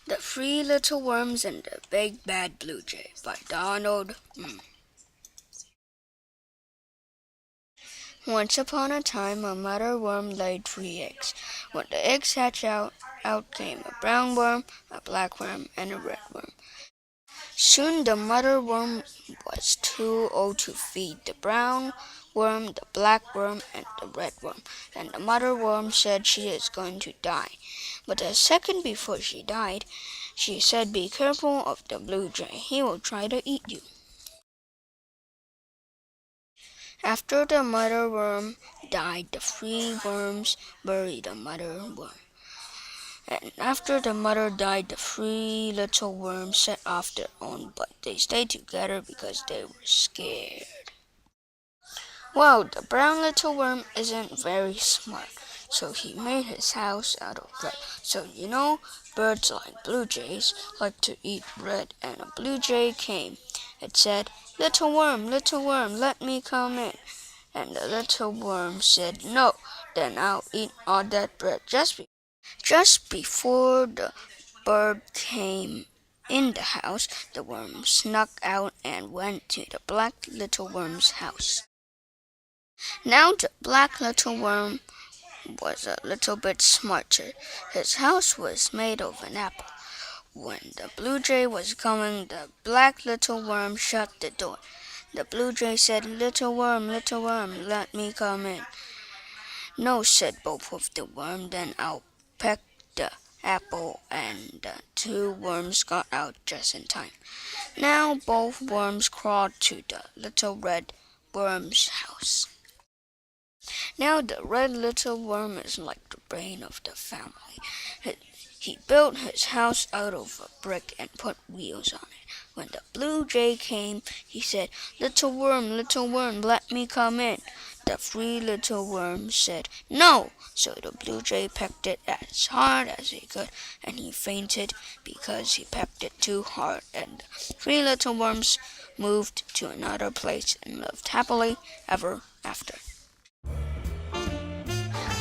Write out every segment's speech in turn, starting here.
The Three Little Worms and the Big Bad Blue Jay by Donald. Once upon a time, a mother worm laid 3 eggs. When the eggs hatched out came a brown worm, a black worm, and a red worm. Soon the mother worm was too old to feed the brown worm, the black worm, and the red worm, and the mother worm said she is going to die. But a second before she died, she said, "Be careful of the blue jay. He will try to eat you." After the mother worm died, the 3 worms buried the mother worm. And after the mother died, the 3 little worms set off their own, but they stayed together because they were scared. Well, the brown little worm isn't very smart, so he made his house out of bread. So birds like blue jays like to eat bread, and a blue jay came. It said, little worm, let me come in." And the little worm said, "No, then I'll eat all that bread." Just before the bird came in the house, the worm snuck out and went to the black little worm's house. Now the black little worm was a little bit smarter. His house was made of an apple. When the blue jay was coming, the black little worm shut the door. The blue jay said, little worm, let me come in." "No," said both of the worms, "then I'll peck the apple," and the 2 worms got out just in time. Now both worms crawled to the little red worm's house. Now the red little worm is like the brain of the family. He built his house out of a brick and put wheels on it. When the blue jay came, he said, little worm, let me come in." The 3 little worms said, "No." So the blue jay pecked it as hard as he could, and he fainted because he pecked it too hard, and the 3 little worms moved to another place and lived happily ever after.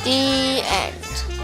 The end.